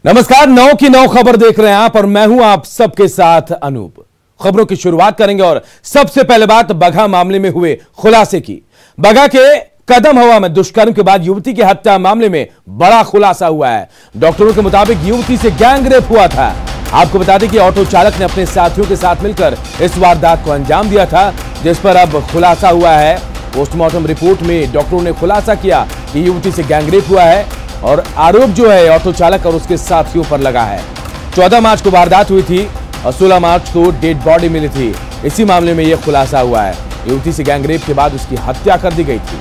नमस्कार, 9 की 9 खबर देख रहे हैं आप और मैं हूं आप सबके साथ अनूप। खबरों की शुरुआत करेंगे और सबसे पहले बात बगहा मामले में हुए खुलासे की। बगहा के कदम हवा में दुष्कर्म के बाद युवती की हत्या मामले में बड़ा खुलासा हुआ है। डॉक्टरों के मुताबिक युवती से गैंगरेप हुआ था। आपको बता दें कि ऑटो चालक ने अपने साथियों के साथ मिलकर इस वारदात को अंजाम दिया था, जिस पर अब खुलासा हुआ है। पोस्टमार्टम रिपोर्ट में डॉक्टरों ने खुलासा किया कि युवती से गैंगरेप हुआ है और आरोप जो है ऑटो चालक और उसके साथियों पर लगा है। 14 मार्च को वारदात हुई थी और 16 मार्च को डेड बॉडी मिली थी। इसी मामले में यह खुलासा हुआ है। युवती से गैंगरेप के बाद उसकी हत्या कर दी गई थी।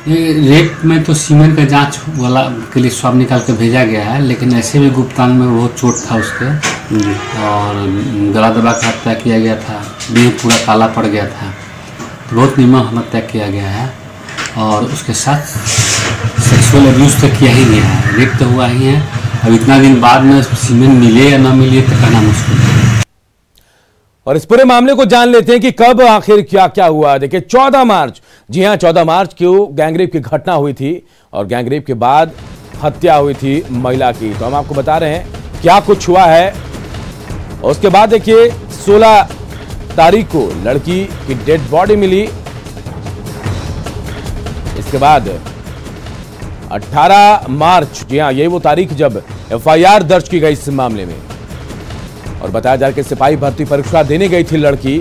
ये रेप में तो सीमेंट का जांच वाला के लिए स्वाब निकाल के भेजा गया है, लेकिन ऐसे भी गुप्तांग में बहुत चोट था उसके और गला दबा के हत्या किया गया था। देह पूरा काला पड़ गया था, तो बहुत निमन हत्या किया गया है और उसके साथ सेक्सुअल अब्यूज तो किया ही गया है। रेप तो हुआ ही है। अब इतना दिन बाद में सीमेंट मिले या ना मिले तो कहना मुश्किल है। और इस पूरे मामले को जान लेते हैं कि कब आखिर क्या क्या हुआ। देखिए 14 मार्च, जी हां 14 मार्च को गैंगरेप की घटना हुई थी और गैंगरेप के बाद हत्या हुई थी महिला की। तो हम आपको बता रहे हैं क्या कुछ हुआ है। उसके बाद देखिए 16 तारीख को लड़की की डेड बॉडी मिली। इसके बाद 18 मार्च, जी हां यही वो तारीख जब FIR दर्ज की गई इस मामले में और बताया जा रहा है कि सिपाही भर्ती परीक्षा देने गई थी लड़की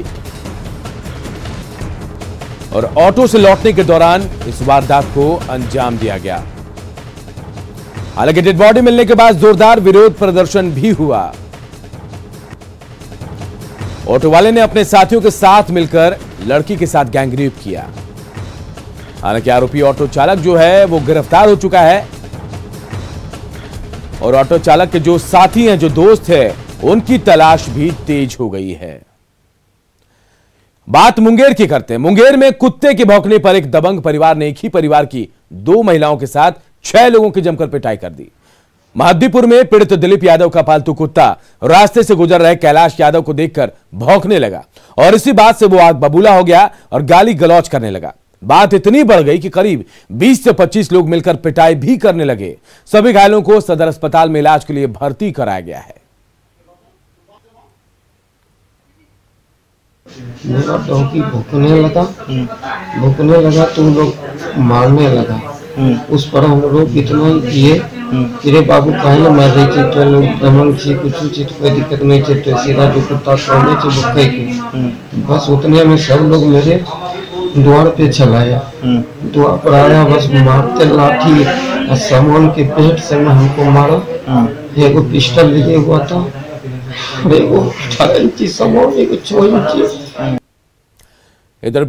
और ऑटो से लौटने के दौरान इस वारदात को अंजाम दिया गया। हालांकि डेड बॉडी मिलने के बाद जोरदार विरोध प्रदर्शन भी हुआ। ऑटो वाले ने अपने साथियों के साथ मिलकर लड़की के साथ गैंगरेप किया। हालांकि आरोपी ऑटो चालक जो है वो गिरफ्तार हो चुका है और ऑटो चालक के जो साथी हैं, जो दोस्त हैं, उनकी तलाश भी तेज हो गई है। बात मुंगेर की करते हैं। मुंगेर में कुत्ते के भौंकने पर एक दबंग परिवार ने एक ही परिवार की 2 महिलाओं के साथ 6 लोगों की जमकर पिटाई कर दी। महद्दीपुर में पीड़ित दिलीप यादव का पालतू कुत्ता रास्ते से गुजर रहे कैलाश यादव को देखकर भौंकने लगा और इसी बात से वो आग बबूला हो गया और गाली गलौज करने लगा। बात इतनी बढ़ गई कि करीब 20 से 25 लोग मिलकर पिटाई भी करने लगे। सभी घायलों को सदर अस्पताल में इलाज के लिए भर्ती कराया गया है। मेरा डॉगी भौंकने लगा तो लोग मारने लगा। उस पर हम लोग इतना किए कि रे बाबू कहीं मर रही थी तो लोग दमन थी, कुछ चीज कोई दिक्कत नहीं थी, तो सीधा जो कुत्ता सोने थे वो कहीं के बस उतने में सब लोग मेरे द्वार पे चलाया। द्वार पर आया, बस मारते लाठी सामान के पेट से में हमको मारा। एगो पिस्टल लिए हुआ था, एगो 18 इंची सामान, एगो 6 इंची। इधर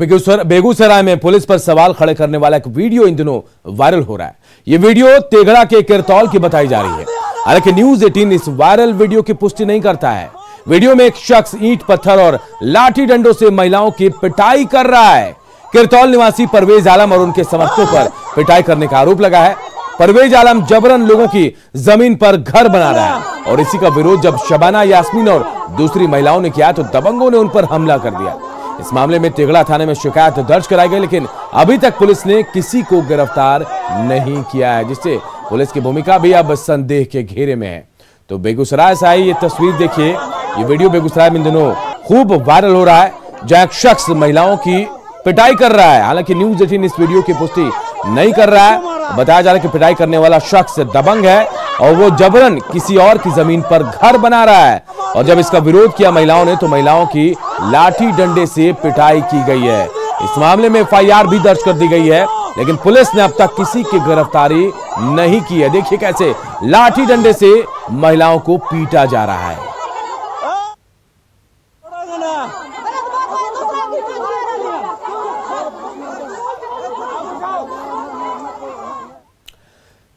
बेगूसराय में पुलिस पर सवाल खड़े करने वाला एक वीडियो इन दिनों वायरल हो रहा है। यह वीडियो तेघड़ा के किरतौल की बताई जा रही है। हालांकि न्यूज़ 18 इस वायरल वीडियो की पुष्टि नहीं करता है। वीडियो में एक शख्स ईंट पत्थर और लाठी डंडों से महिलाओं की पिटाई कर रहा है। किरतौल निवासी परवेज आलम और उनके समर्थकों पर पिटाई करने का आरोप लगा है। परवेज आलम जबरन लोगों की जमीन पर घर बना रहा है और इसी का विरोध जब शबाना, यास्मीन और दूसरी महिलाओं ने किया तो दबंगों ने उन पर हमला कर दिया। इस मामले में तेघड़ा थाने में शिकायत दर्ज कराई गई, लेकिन अभी तक पुलिस ने किसी को गिरफ्तार नहीं किया है, जिससे पुलिस की भूमिका भी अब संदेह के घेरे में है। तो बेगूसराय से आई ये तस्वीर देखिए। ये वीडियो बेगूसराय में इन दिनों खूब वायरल हो रहा है, जहां एक शख्स महिलाओं की पिटाई कर रहा है। हालांकि न्यूज़ 18 इस वीडियो की पुष्टि नहीं कर रहा है। बताया जा रहा है कि पिटाई करने वाला शख्स दबंग है और वो जबरन किसी और की जमीन पर घर बना रहा है और जब इसका विरोध किया महिलाओं ने तो महिलाओं की लाठी डंडे से पिटाई की गई है। इस मामले में FIR भी दर्ज कर दी गई है, लेकिन पुलिस ने अब तक किसी की गिरफ्तारी नहीं की है। देखिए कैसे लाठी डंडे से महिलाओं को पीटा जा रहा है।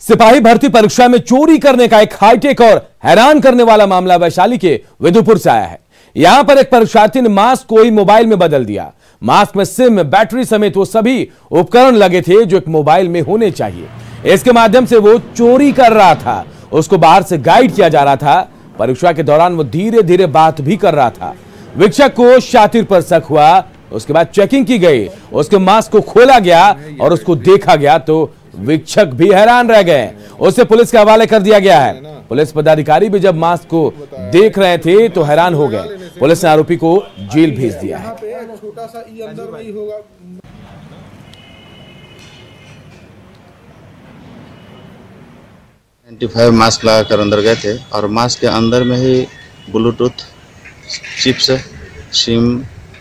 सिपाही भर्ती परीक्षा में चोरी करने का एक हाईटेक और हैरान करने वाला मामला वैशाली के विदुपुर से आया है। यहां पर एक परीक्षार्थी ने मास्क को ही मोबाइल में बदल दिया। मास्क में सिम, बैटरी समेत वो सभी उपकरण लगे थे जो एक मोबाइल में होने चाहिए। इसके माध्यम से वो चोरी कर रहा था। उसको बाहर से गाइड किया जा रहा था। परीक्षा के दौरान वो धीरे धीरे बात भी कर रहा था। वीक्षक को शातिर पर शक हुआ। उसके बाद चेकिंग की गई, उसके मास्क को खोला गया और उसको देखा गया तो वीक्षक भी हैरान रह गए। उसे पुलिस के हवाले कर दिया गया है। पुलिस पदाधिकारी भी जब मास्क को देख रहे थे तो हैरान हो गए। पुलिस ने आरोपी को जेल भेज दिया है। छोटा सा ई अंदर नहीं होगा। 95 मास्क लगाकर अंदर गए थे और मास्क के अंदर में ही ब्लूटूथ, चिप्स, सिम,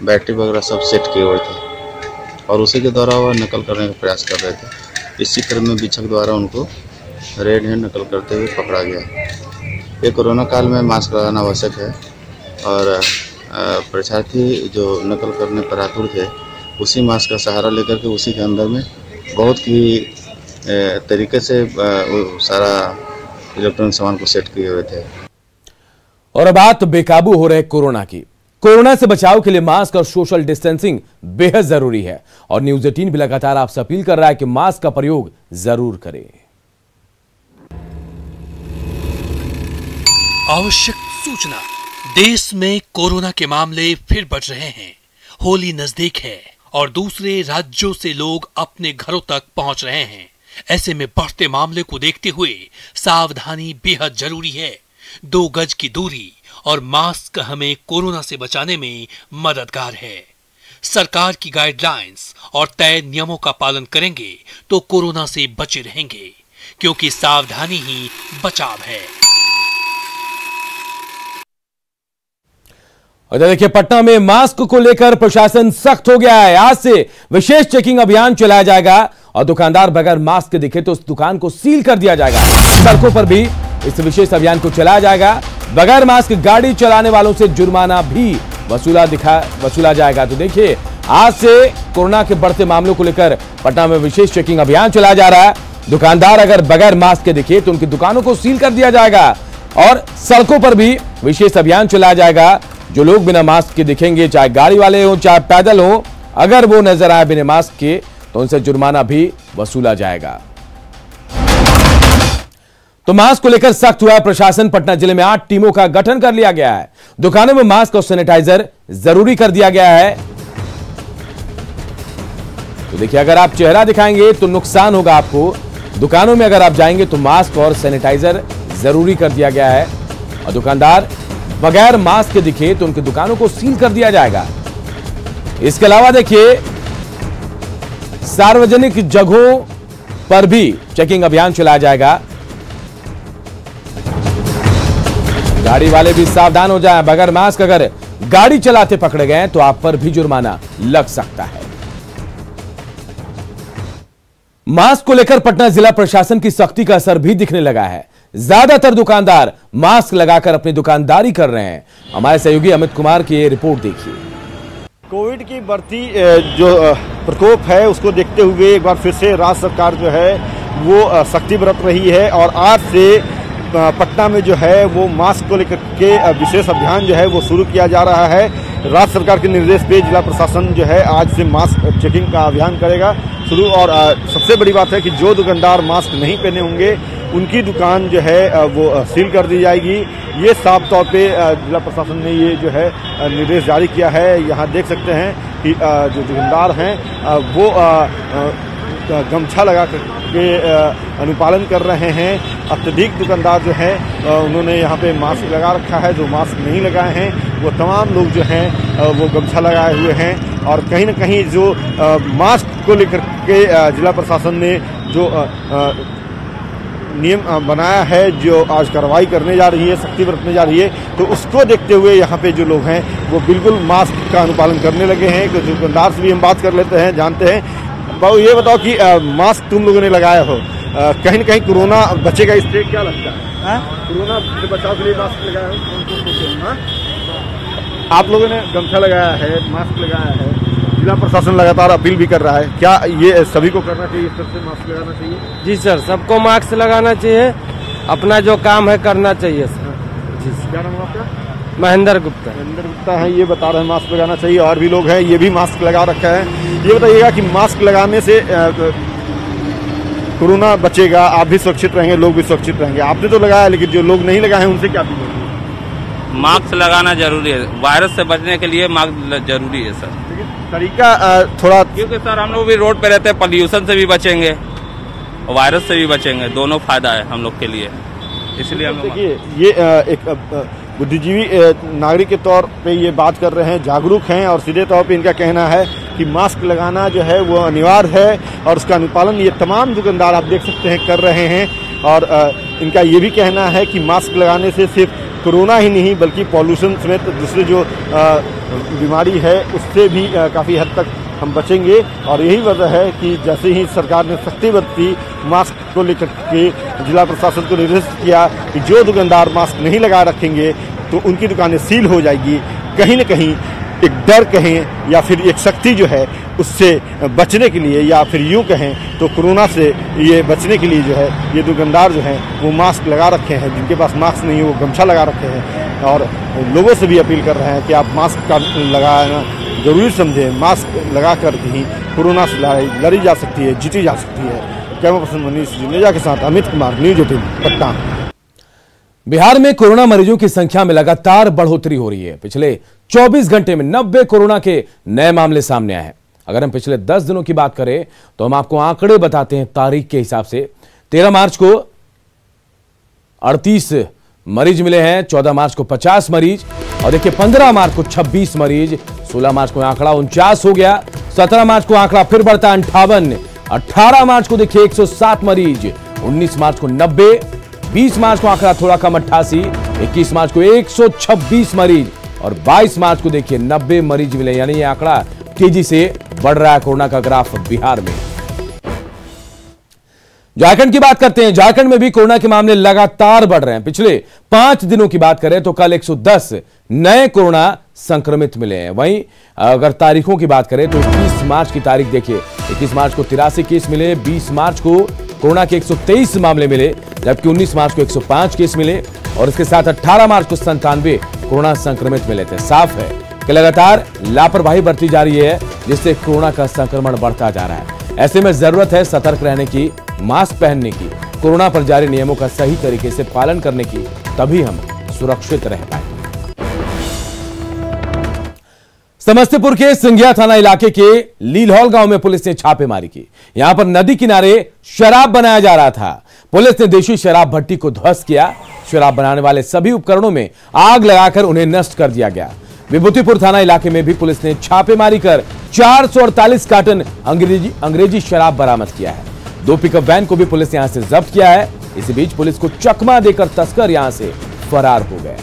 बैटरी वगैरह सब सेट किए हुए थे और उसी के द्वारा वह नकल करने का प्रयास कर रहे थे। इसी क्रम में वीक्षक द्वारा उनको रेड हैंड नकल करते हुए पकड़ा गया। ये कोरोना काल में मास्क लगाना आवश्यक है और परीक्षार्थी जो नकल करने पर आतुर थे उसी मास्क का सहारा लेकर के उसी के अंदर में बहुत ही तरीके से सारा इलेक्ट्रॉनिक सामान को सेट किए हुए थे। और अब बात बेकाबू हो रहे कोरोना की। कोरोना से बचाव के लिए मास्क और सोशल डिस्टेंसिंग बेहद जरूरी है और न्यूज़ 18 भी लगातार आपसे अपील कर रहा है कि मास्क का प्रयोग जरूर करें। आवश्यक सूचना, देश में कोरोना के मामले फिर बढ़ रहे हैं। होली नजदीक है और दूसरे राज्यों से लोग अपने घरों तक पहुंच रहे हैं। ऐसे में बढ़ते मामले को देखते हुए सावधानी बेहद जरूरी है। 2 गज की दूरी और मास्क हमें कोरोना से बचाने में मददगार है। सरकार की गाइडलाइंस और तय नियमों का पालन करेंगे तो कोरोना से बचे रहेंगे, क्योंकि सावधानी ही बचाव है। और देखिए, पटना में मास्क को लेकर प्रशासन सख्त हो गया है। आज से विशेष चेकिंग अभियान चलाया जाएगा और दुकानदार बगैर मास्क के दिखे तो उस दुकान को सील कर दिया जाएगा। सड़कों पर भी इस विशेष अभियान को चलाया जाएगा। बगैर मास्क गाड़ी चलाने वालों से जुर्माना भी वसूला जाएगा। तो देखिए, आज से कोरोना के बढ़ते मामलों को लेकर पटना में विशेष चेकिंग अभियान चलाया जा रहा है। दुकानदार अगर बगैर मास्क के दिखे तो उनकी दुकानों को सील कर दिया जाएगा और सड़कों पर भी विशेष अभियान चलाया जाएगा। जो लोग बिना मास्क के दिखेंगे, चाहे गाड़ी वाले हो चाहे पैदल हो, अगर वो नजर आए बिना मास्क के तो उनसे जुर्माना भी वसूला जाएगा। तो मास्क को लेकर सख्त हुआ प्रशासन। पटना जिले में 8 टीमों का गठन कर लिया गया है। दुकानों में मास्क और सैनिटाइजर जरूरी कर दिया गया है। तो देखिए, अगर आप चेहरा दिखाएंगे तो नुकसान होगा आपको। दुकानों में अगर आप जाएंगे तो मास्क और सैनिटाइजर जरूरी कर दिया गया है और दुकानदार बगैर मास्क के दिखे तो उनकी दुकानों को सील कर दिया जाएगा। इसके अलावा देखिए, सार्वजनिक जगहों पर भी चेकिंग अभियान चलाया जाएगा। गाड़ी वाले भी सावधान हो जाएं। बगैर मास्क अगर गाड़ी चलाते पकड़े गए तो आप पर भी जुर्माना लग सकता है। मास्क को लेकर पटना जिला प्रशासन की सख्ती का असर भी दिखने लगा है। ज्यादातर दुकानदार मास्क लगाकर अपनी दुकानदारी कर रहे हैं। हमारे सहयोगी अमित कुमार की ये रिपोर्ट देखिए। कोविड की बढ़ती जो प्रकोप है उसको देखते हुए एक बार फिर से राज्य सरकार जो है वो सख्ती बरत रही है और आज से पटना में जो है वो मास्क को लेकर के विशेष अभियान जो है वो शुरू किया जा रहा है। राज्य सरकार के निर्देश पे जिला प्रशासन जो है आज से मास्क चेकिंग का अभियान करेगा शुरू। और सबसे बड़ी बात है कि जो दुकानदार मास्क नहीं पहने होंगे उनकी दुकान जो है वो सील कर दी जाएगी। ये साफ तौर पे जिला प्रशासन ने ये जो है निर्देश जारी किया है। यहाँ देख सकते हैं कि जो दुकानदार हैं वो गमछा लगा के अनुपालन कर रहे हैं। अत्यधिक दुकानदार जो हैं उन्होंने यहाँ पे मास्क लगा रखा है। जो मास्क नहीं लगाए हैं वो तमाम लोग जो हैं वो गमछा लगाए हुए हैं। और कहीं ना कहीं जो मास्क को लेकर के जिला प्रशासन ने जो नियम बनाया है, जो आज कार्रवाई करने जा रही है, सख्ती बरतने जा रही है, तो उसको देखते हुए यहाँ पे जो लोग हैं वो बिल्कुल मास्क का अनुपालन करने लगे हैं। कुछ दुकानदार से भी हम बात कर लेते हैं, जानते हैं। बाबू ये बताओ कि मास्क तुम लोगों ने लगाया हो, कहीं ना कहीं कोरोना बचेगा, इससे क्या लगता है? कोरोना से बचाव के लिए मास्क लगाया हो? आप लोगों ने गमछा लगाया है, मास्क लगाया है, जिला प्रशासन लगातार अपील भी कर रहा है, क्या ये सभी को करना चाहिए? इस तरह से मास्क लगाना चाहिए? जी सर, सबको मास्क लगाना चाहिए, अपना जो काम है करना चाहिए सर। जी, क्या नाम है आपका? महेंद्र गुप्ता। महेंद्र गुप्ता है, ये बता रहे हैं मास्क लगाना चाहिए। और भी लोग हैं, ये भी मास्क लगा रखा है। ये बताइएगा कि मास्क लगाने से कोरोना बचेगा, आप भी सुरक्षित रहेंगे, लोग भी सुरक्षित रहेंगे। आपने तो लगाया, लेकिन जो लोग नहीं लगाए हैं उनसे क्या अपील होगी? मास्क लगाना जरूरी है, वायरस से बचने के लिए मास्क जरूरी है सर। लेकिन तरीका थोड़ा, क्योंकि सर हम लोग भी रोड पे रहते हैं, पॉल्यूशन से भी बचेंगे। वायरस से भी बचेंगे, दोनों फायदा है हम लोग के लिए, इसलिए हम लोग देखिए ये एक बुद्धिजीवी नागरिक के तौर पे ये बात कर रहे हैं, जागरूक हैं और सीधे तौर पे इनका कहना है कि मास्क लगाना जो है वो अनिवार्य है और उसका अनुपालन ये तमाम दुकानदार आप देख सकते हैं कर रहे हैं। और इनका ये भी कहना है कि मास्क लगाने से सिर्फ कोरोना ही नहीं बल्कि पॉल्यूशन समेत दूसरे जो बीमारी है उससे भी काफ़ी हद तक हम बचेंगे। और यही वजह है कि जैसे ही सरकार ने सख्ती बरती, मास्क को लेकर के जिला प्रशासन को निर्देशित किया कि जो दुकानदार मास्क नहीं लगा रखेंगे तो उनकी दुकानें सील हो जाएगी। कहीं न कहीं एक डर कहें या फिर एक सख्ती जो है उससे बचने के लिए या फिर यूँ कहें तो कोरोना से ये बचने के लिए जो है ये दुकानदार जो हैं वो मास्क लगा रखे हैं, जिनके पास मास्क नहीं है वो गमछा लगा रखे हैं। और लोगों से भी अपील कर रहे हैं कि आप मास्क का लगाना जरूरी समझें, मास्क लगा कर ही कोरोना से लड़ी जा सकती है, जीती जा सकती है। कैमरा पर्सन मनीष जुनेजा के साथ अमित कुमार, न्यूज 18 पटना। बिहार में कोरोना मरीजों की संख्या में लगातार बढ़ोतरी हो रही है। पिछले 24 घंटे में 90 कोरोना के नए मामले सामने आए हैं। अगर हम पिछले 10 दिनों की बात करें तो हम आपको आंकड़े बताते हैं तारीख के हिसाब से। 13 मार्च को 38 मरीज मिले हैं, 14 मार्च को 50 मरीज और देखिए 15 मार्च को 26 मरीज, 16 मार्च को आंकड़ा 49 हो गया, 17 मार्च को आंकड़ा फिर बढ़ता 58, 18 मार्च को देखिए 107 मरीज, 19 मार्च को 90, 20 मार्च को आंकड़ा थोड़ा कम 88, 21 मार्च को 126 मरीज और 22 मार्च को देखिए 90 मरीज मिले। यानी ये आंकड़ा तेजी से बढ़ रहा है कोरोना का ग्राफ बिहार में। झारखंड की बात करते हैं। झारखंड में भी कोरोना के मामले लगातार बढ़ रहे हैं। पिछले 5 दिनों की बात करें तो कल 110 नए कोरोना संक्रमित मिले हैं। वहीं अगर तारीखों की बात करें तो 21 मार्च की तारीख देखिए, 21 मार्च को 83 केस मिले, 20 मार्च को कोरोना के 123 मामले मिले, जबकि 19 मार्च को 105 केस मिले और इसके साथ 18 मार्च को 97 कोरोना संक्रमित मिले थे। साफ है कि लगातार लापरवाही बरती जा रही है, जिससे कोरोना का संक्रमण बढ़ता जा रहा है। ऐसे में जरूरत है सतर्क रहने की, मास्क पहनने की, कोरोना पर जारी नियमों का सही तरीके से पालन करने की, तभी हम सुरक्षित रह पाएंगे। समस्तीपुर के सिंघिया थाना इलाके के लीलहौल गांव में पुलिस ने छापेमारी की। यहां पर नदी किनारे शराब बनाया जा रहा था। पुलिस ने देशी शराब भट्टी को ध्वस्त किया। शराब बनाने वाले सभी उपकरणों में आग लगाकर उन्हें नष्ट कर दिया गया। विभूतिपुर थाना इलाके में भी पुलिस ने छापेमारी कर 448 कार्टन अंग्रेजी शराब बरामद किया है। 2 पिकअप वैन को भी पुलिस यहां से जब्त किया है। इसी बीच पुलिस को चकमा देकर तस्कर यहां से फरार हो गए।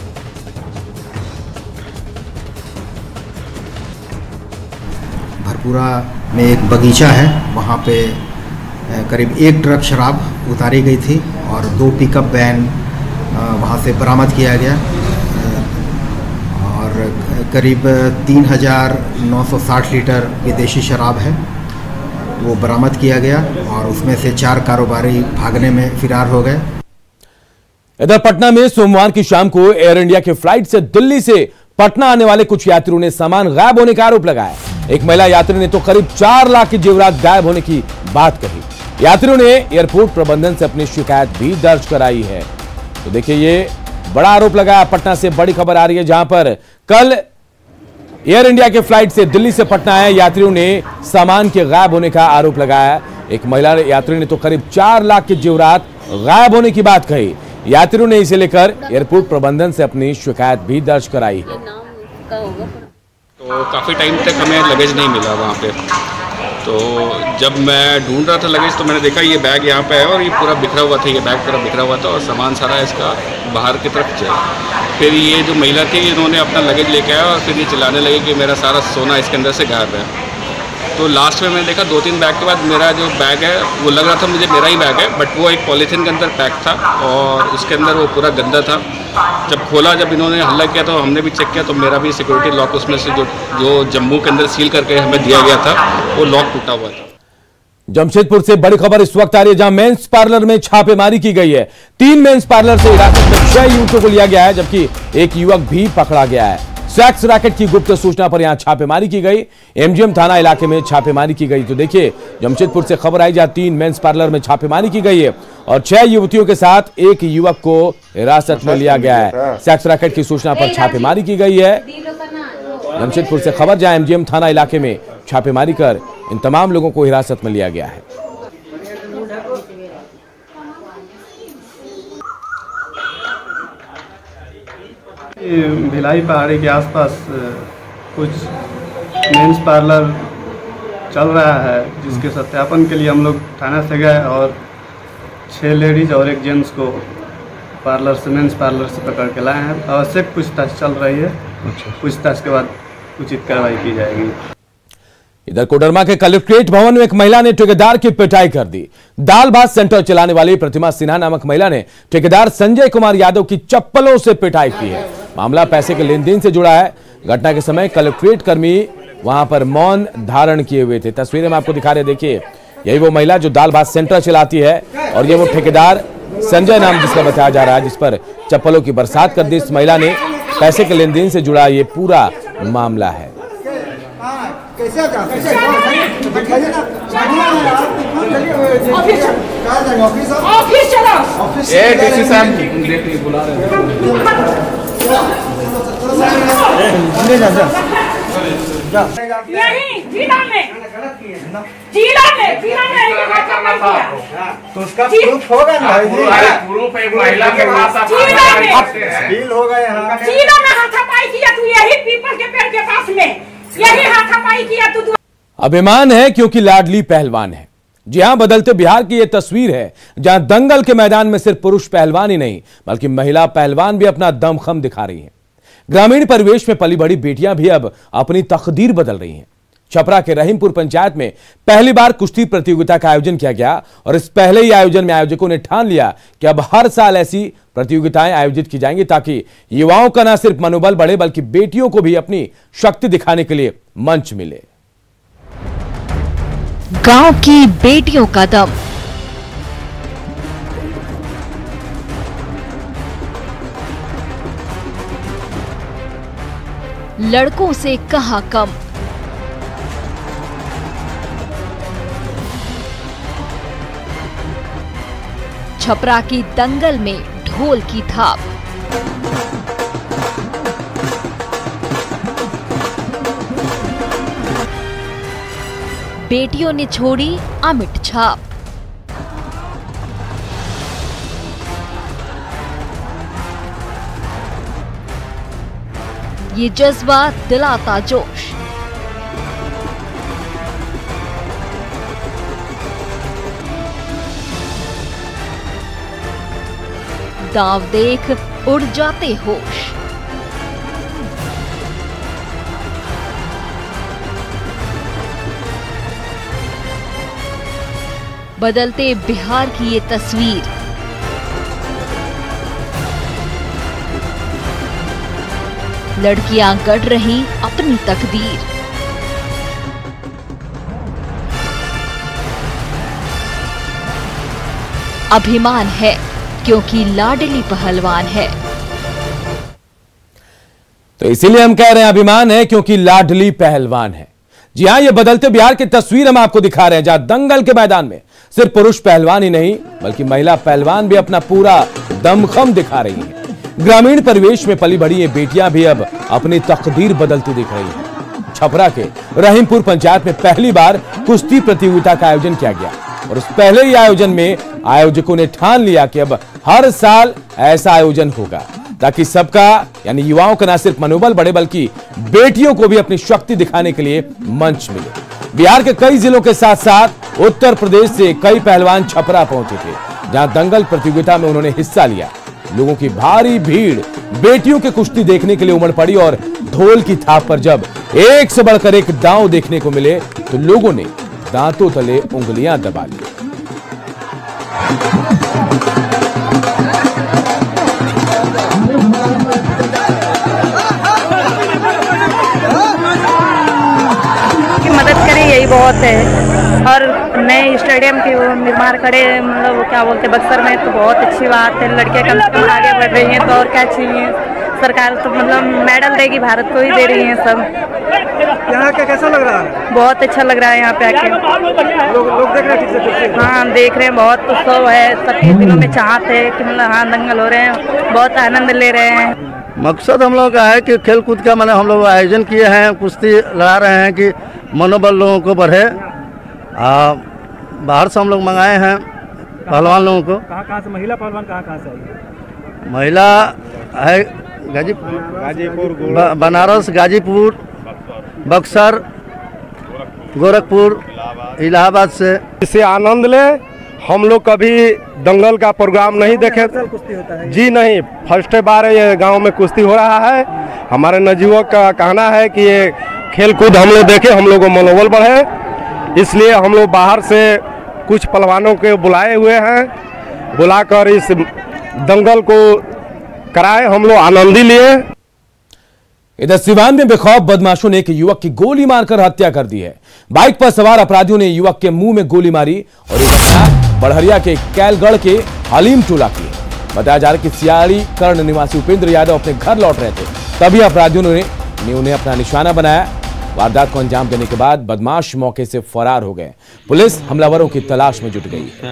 भरपूरा में एक बगीचा है, वहाँ पे करीब 1 ट्रक शराब उतारी गई थी और 2 पिकअप वैन वहाँ से बरामद किया गया और करीब 3960 लीटर विदेशी शराब है वो बरामद किया गया और उसमें से 4 कारोबारी भागने में फिरार हो गए। इधर पटना में सोमवार की शाम को एयर इंडिया की फ्लाइट से दिल्ली से पटना आने वाले कुछ यात्रियों ने सामान गायब होने का आरोप लगाया। एक महिला यात्री ने तो करीब 4 लाख के जेवरात गायब होने की बात कही। यात्रियों ने एयरपोर्ट प्रबंधन से अपनी शिकायत भी दर्ज कराई है। तो देखिए ये बड़ा आरोप लगाया। पटना से बड़ी खबर आ रही है, जहां पर कल एयर इंडिया के फ्लाइट से दिल्ली से पटना आए यात्रियों ने सामान के गायब होने का आरोप लगाया। एक महिला यात्री ने तो करीब 4 लाख के जेवरात गायब होने की बात कही। यात्रियों ने इसे लेकर एयरपोर्ट प्रबंधन से अपनी शिकायत भी दर्ज कराई है। तो काफ़ी टाइम तक हमें लगेज नहीं मिला वहाँ पे। तो जब मैं ढूंढ रहा था लगेज तो मैंने देखा ये बैग यहाँ पे है और ये पूरा बिखरा हुआ था, ये बैग पूरा बिखरा हुआ था और सामान सारा इसका बाहर की तरफ चला। फिर ये जो महिला थी इन्होंने अपना लगेज लेके आया और फिर ये चिल्लाने लगे कि मेरा सारा सोना इसके अंदर से गायब है। तो लास्ट में मैंने देखा 2-3 बैग के बाद मेरा जो बैग है वो लग रहा था मुझे मेरा ही बैग है, बट वो एक पॉलीथीन के अंदर पैक था और उसके अंदर वो पूरा गंदा था। जब खोला, जब इन्होंने हल्ला किया तो हमने भी चेक किया तो मेरा भी सिक्योरिटी लॉक उसमें से जो जम्मू के अंदर सील करके हमें दिया गया था वो लॉक टूटा हुआ था। जमशेदपुर से बड़ी खबर इस वक्त आ रही है, जहां मेंस पार्लर में छापेमारी की गई है। 3 मेंस पार्लर से हिरासत में 6 युवकों को लिया गया है, जबकि एक युवक भी पकड़ा गया है। सेक्स रैकेट की गुप्त सूचना पर यहां छापेमारी की गई। एमजीएम थाना इलाके में छापेमारी की गई। तो देखिए जमशेदपुर से खबर आई, जहां 3 मेंस पार्लर में छापेमारी की गई है और 6 युवतियों के साथ एक युवक को हिरासत में लिया गया है। सेक्स रैकेट की सूचना पर छापेमारी की गई है। जमशेदपुर से खबर, जहां एमजीएम थाना इलाके में छापेमारी कर इन तमाम लोगों को हिरासत में लिया गया है। भिलाई पहाड़ी के आसपास कुछ मेंस पार्लर चल रहा है, जिसके सत्यापन के लिए हम लोग थाना से गए और 6 लेडीज़ और 1 जेंट्स को पार्लर से, मेंस पार्लर से पकड़ के लाए हैं। आवश्यक पूछताछ चल रही है। पूछताछ के बाद उचित कार्रवाई की जाएगी। इधर कोडरमा के कलेक्ट्रेट भवन में एक महिला ने ठेकेदार की पिटाई कर दी। दाल भात सेंटर चलाने वाली प्रतिमा सिन्हा नामक महिला ने ठेकेदार संजय कुमार यादव की चप्पलों से पिटाई की है। मामला पैसे के लेन देन से जुड़ा है। घटना के समय कलेक्ट्रेट कर्मी वहां पर मौन धारण किए हुए थे। तस्वीरें में आपको दिखा रहे, देखिए यही वो महिला जो दाल भात सेंटर चलाती है और ये वो ठेकेदार संजय नाम जिसका बताया जा रहा है, जिस पर चप्पलों की बरसात कर दी। इस महिला ने पैसे के लेन देन से जुड़ा ये पूरा मामला है। तो उसका प्रूफ होगा ना, प्रूफ एक महिला के पास बिल होगा यहाँ। चीना में हाथापाई किया तू, यही पीपल के पेड़ के पास में यही हाथापाई किया तू। अभिमान है क्योंकि लाडली पहलवान है। जी हां, बदलते बिहार की यह तस्वीर है जहां दंगल के मैदान में सिर्फ पुरुष पहलवान ही नहीं बल्कि महिला पहलवान भी अपना दमखम दिखा रही हैं। ग्रामीण परिवेश में पली बड़ी बेटियां भी अब अपनी तकदीर बदल रही हैं। छपरा के रहीमपुर पंचायत में पहली बार कुश्ती प्रतियोगिता का आयोजन किया गया और इस पहले ही आयोजन में आयोजकों ने ठान लिया कि अब हर साल ऐसी प्रतियोगिताएं आयोजित की जाएंगी ताकि युवाओं का न सिर्फ मनोबल बढ़े बल्कि बेटियों को भी अपनी शक्ति दिखाने के लिए मंच मिले। गांव की बेटियों का दम, लड़कों से कहां कम। छपरा की दंगल में ढोल की थाप, बेटियों ने छोड़ी अमिट छाप। ये जज्बा दिलाता जोश। दांव देख उड़ जाते होश। बदलते बिहार की ये तस्वीर लड़कियां गढ़ रही अपनी तकदीर। अभिमान है क्योंकि लाडली पहलवान है। तो इसीलिए हम कह रहे हैं अभिमान है क्योंकि लाडली पहलवान है। जी हां, ये बदलते बिहार की तस्वीर हम आपको दिखा रहे हैं जहां दंगल के मैदान में सिर्फ पुरुष पहलवान ही नहीं बल्कि महिला पहलवान भी अपना पूरा दमखम दिखा रही हैं। ग्रामीण परिवेश में पली बड़ी ये बेटियां भी अब अपनी तकदीर बदलती दिख रही हैं। छपरा के रहीमपुर पंचायत में पहली बार कुश्ती प्रतियोगिता का आयोजन किया गया और उस पहले ही आयोजन में आयोजकों ने ठान लिया कि अब हर साल ऐसा आयोजन होगा ताकि सबका यानी युवाओं का न सिर्फ मनोबल बढ़े बल्कि बेटियों को भी अपनी शक्ति दिखाने के लिए मंच मिले। बिहार के कई जिलों के साथ साथ उत्तर प्रदेश से कई पहलवान छपरा पहुंचे थे जहां दंगल प्रतियोगिता में उन्होंने हिस्सा लिया। लोगों की भारी भीड़ बेटियों के कुश्ती देखने के लिए उमड़ पड़ी और ढोल की थाप पर जब एक से बढ़कर एक दांव देखने को मिले तो लोगों ने दांतों तले उंगलियां दबा ली। मदद करें यही बहुत है। और नए स्टेडियम की वो निर्माण करे, मतलब क्या बोलते बक्सर में, तो बहुत अच्छी बात है। लड़कियां कम से कम आगे बढ़ रही हैं तो और क्या चाहिए। सरकार तो मतलब मेडल देगी, भारत को ही दे रही है सब। यहाँ का कैसा लग रहा है? बहुत अच्छा लग रहा है यहाँ पे आके। लोग देख रहे हैं ठीक से? हाँ देख रहे हैं, बहुत उत्सव है, सबके दिलों में चाहत है कि मतलब हाँ दंगल हो रहे हैं, बहुत आनंद ले रहे हैं। मकसद हम लोग का है कि खेल कूद का मैंने हम लोग आयोजन किए हैं, कुश्ती लगा रहे हैं कि मनोबल लोगों को बढ़े। बाहर से हम लोग मंगाए हैं पहलवान लोगों को। कहाँ से महिला पहलवान कहाँ से आई? महिला है गाजीपुर बनारस, गाजीपुर, बक्सर, गोरखपुर, इलाहाबाद से। इससे आनंद ले। हम लोग कभी दंगल का प्रोग्राम नहीं देखे जी, नहीं, फर्स्ट बार ये गांव में कुश्ती हो रहा है। हमारे नवयुवक का कहना है कि ये खेल कूद हम लोग देखे, हम लोग को मनोबल बढ़े, इसलिए हम लोग बाहर से कुछ पहलवानों के बुलाए हुए हैं, बुलाकर इस दंगल को कराए, हम लोग आनंदी लिए। इधर सिवान में बेखौफ बदमाशों ने एक युवक की गोली मारकर हत्या कर दी है। बाइक पर सवार अपराधियों ने युवक के मुंह में गोली मारी और ये घटना बढ़हरिया के कैलगढ़ के हलीम टोला की। बताया जा रहा है कि सियाड़ी कर्ण निवासी उपेंद्र यादव अपने घर लौट रहे थे, तभी अपराधियों ने उन्हें अपना निशाना बनाया। वारदात को अंजाम देने के बाद बदमाश मौके से फरार हो गए। पुलिस हमलावरों की तलाश में जुट गई है।